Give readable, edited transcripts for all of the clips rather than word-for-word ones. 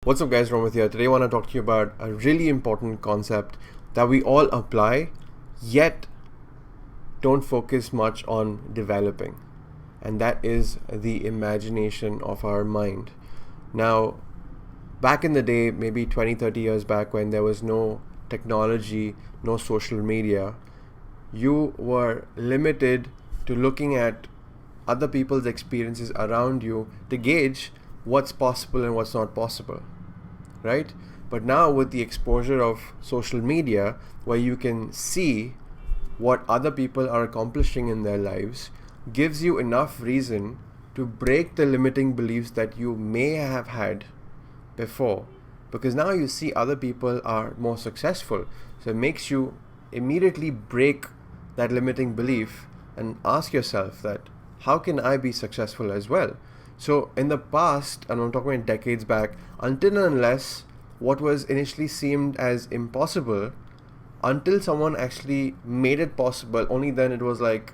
What's up guys, Romit here. Today I want to talk to you about a really important concept that we all apply yet don't focus much on developing, and that is the imagination of our mind. Now, back in the day, maybe 20-30 years back, when there was no technology, no social media, you were limited to looking at other people's experiences around you to gauge what's possible and what's not possible, right? But now with the exposure of social media, where you can see what other people are accomplishing in their lives, gives you enough reason to break the limiting beliefs that you may have had before, because now you see other people are more successful. So it makes you immediately break that limiting belief and ask yourself that, how can I be successful as well? So in the past, and I'm talking about decades back, until and unless what was initially seemed as impossible, until someone actually made it possible, only then it was like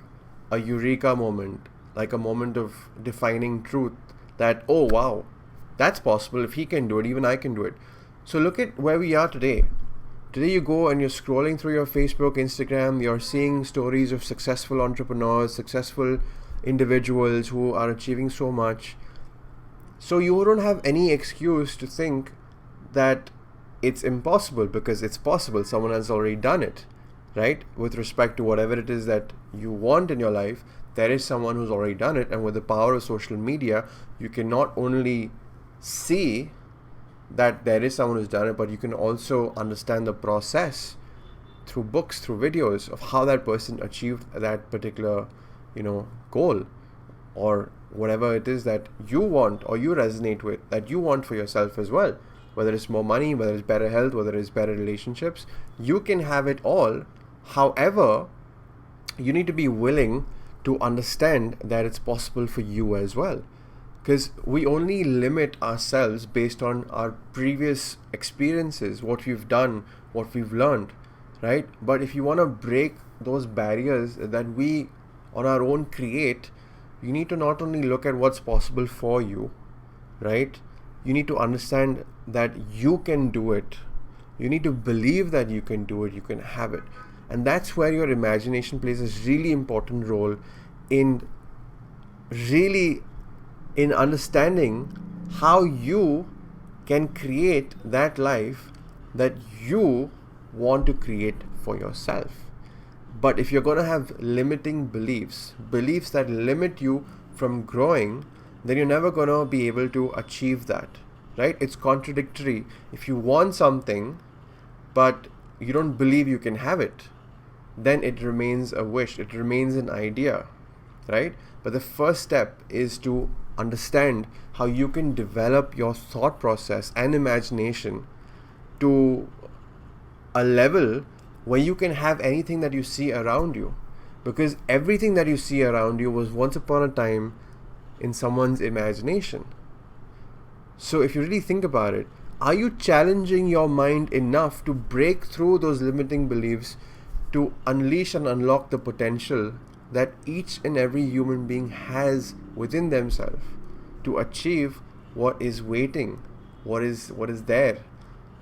a eureka moment, like a moment of defining truth that, oh wow, that's possible. If he can do it, even I can do it. So look at where we are today. Today you go and you're scrolling through your Facebook, Instagram, you're seeing stories of successful entrepreneurs, successful individuals who are achieving so much. So you don't have any excuse to think that it's impossible, because it's possible. Someone has already done it, right? With respect to whatever it is that you want in your life, there is someone who's already done it. And with the power of social media, you can not only see that there is someone who's done it, but you can also understand the process through books, through videos of how that person achieved that particular goal, or whatever it is that you want or you resonate with, that you want for yourself as well. Whether it's more money, whether it's better health, whether it's better relationships, you can have it all. However, you need to be willing to understand that it's possible for you as well, because we only limit ourselves based on our previous experiences, what we've done, what we've learned, right? But if you want to break those barriers that we on our own create, you need to not only look at what's possible for you, right? You need to understand that you can do it. You need to believe that you can do it, you can have it. And that's where your imagination plays a really important role in understanding how you can create that life that you want to create for yourself. But if you're going to have limiting beliefs that limit you from growing, then you're never going to be able to achieve that, right? It's contradictory. If you want something, but you don't believe you can have it, then it remains a wish, it remains an idea, right? But the first step is to understand how you can develop your thought process and imagination to a level where you can have anything that you see around you, because everything that you see around you was once upon a time in someone's imagination. So if you really think about it, are you challenging your mind enough to break through those limiting beliefs, to unleash and unlock the potential that each and every human being has within themselves to achieve what is waiting, what is there,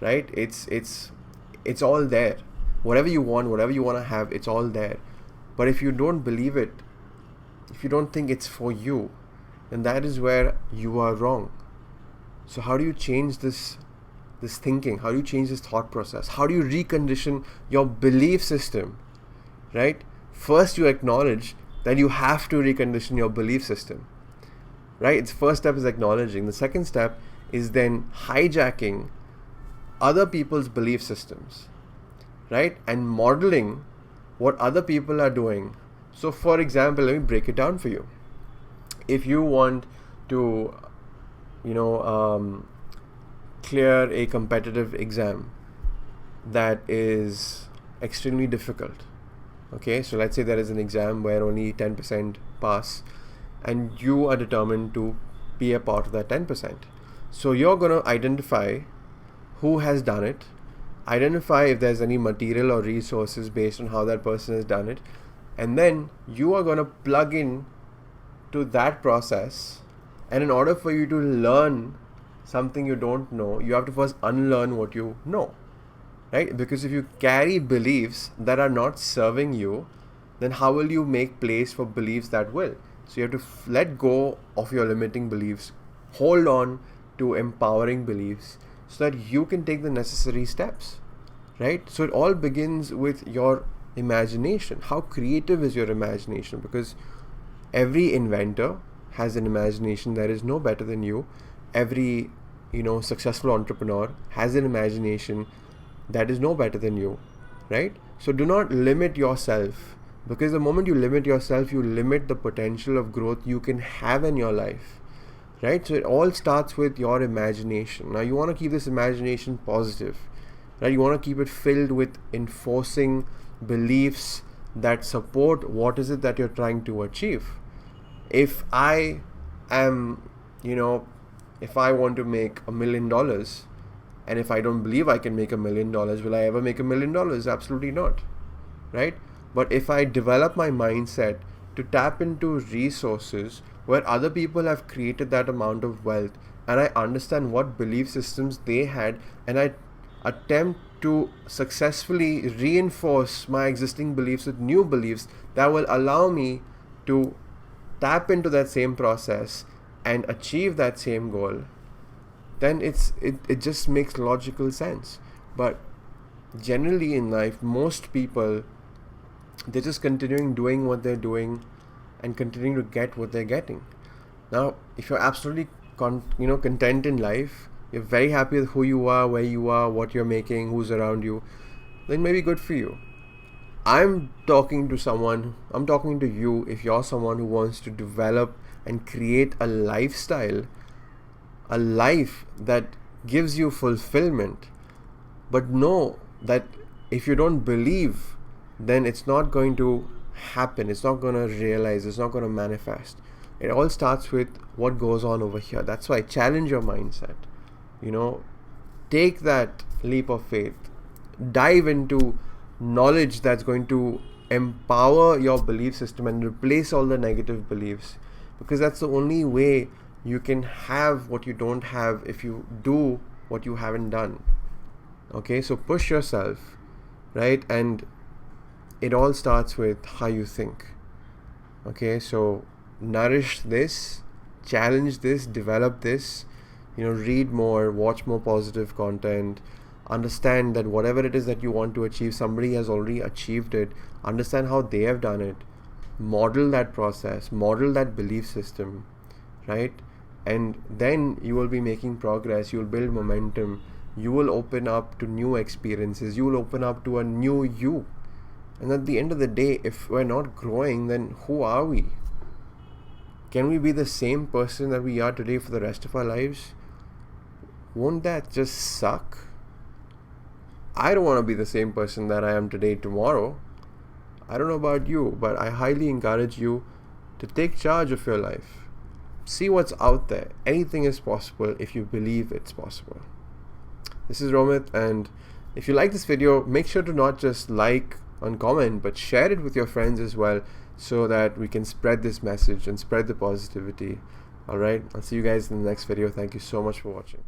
right? It's all there. Whatever you want to have, it's all there. But if you don't believe it, if you don't think it's for you, then that is where you are wrong. So how do you change this thinking? How do you change this thought process? How do you recondition your belief system, right? First, you acknowledge that you have to recondition your belief system, right? Its first step is acknowledging. The second step is then hijacking other people's belief systems, right? And modeling what other people are doing. So for example, let me break it down for you. If you want to clear a competitive exam that is extremely difficult, okay, so let's say there is an exam where only 10% pass, and you are determined to be a part of that 10%. So you're going to identify who has done it, identify if there's any material or resources based on how that person has done it, and then you are going to plug in to that process. And in order for you to learn something you don't know, you have to first unlearn what you know, right? Because if you carry beliefs that are not serving you, then how will you make place for beliefs that will? So you have to let go of your limiting beliefs, hold on to empowering beliefs so that you can take the necessary steps, right? So it all begins with your imagination. How creative is your imagination? Because every inventor has an imagination that is no better than you. Every successful entrepreneur has an imagination that is no better than you, right? So do not limit yourself, because the moment you limit yourself, you limit the potential of growth you can have in your life, right? So it all starts with your imagination. Now you want to keep this imagination positive, right? You want to keep it filled with enforcing beliefs that support what is it that you're trying to achieve. If I am, if I want to make $1 million, and if I don't believe I can make $1 million, will I ever make $1 million? Absolutely not, right? But if I develop my mindset to tap into resources where other people have created that amount of wealth, and I understand what belief systems they had, and I attempt to successfully reinforce my existing beliefs with new beliefs that will allow me to tap into that same process and achieve that same goal, then it just makes logical sense. But generally in life, most people, they're just continuing doing what they're doing and continuing to get what they're getting. Now, if you're absolutely content in life, you're very happy with who you are, where you are, what you're making, who's around you, then maybe good for you. I'm talking to you if you're someone who wants to develop and create a lifestyle, a life that gives you fulfillment. But know that if you don't believe, then it's not going to happen. It's not going to realize. It's not going to manifest. It all starts with what goes on over here. That's why challenge your mindset. Take that leap of faith. Dive into knowledge that's going to empower your belief system and replace all the negative beliefs, because that's the only way you can have what you don't have if you do what you haven't done. Okay, so push yourself, right? And it all starts with how you think. Okay, so nourish this, challenge this, develop this, read more, watch more positive content. Understand that whatever it is that you want to achieve, somebody has already achieved it. Understand how they have done it. Model that process, model that belief system, right? And then you will be making progress. You will build momentum. You will open up to new experiences. You will open up to a new you. And at the end of the day, if we're not growing, then who are we? Can we be the same person that we are today for the rest of our lives? Won't that just suck? I don't want to be the same person that I am today tomorrow. I don't know about you, but I highly encourage you to take charge of your life. See what's out there. Anything is possible if you believe it's possible. This is Romit, and if you like this video, make sure to not just like and comment, but share it with your friends as well, so that we can spread this message and spread the positivity. Alright, I'll see you guys in the next video. Thank you so much for watching.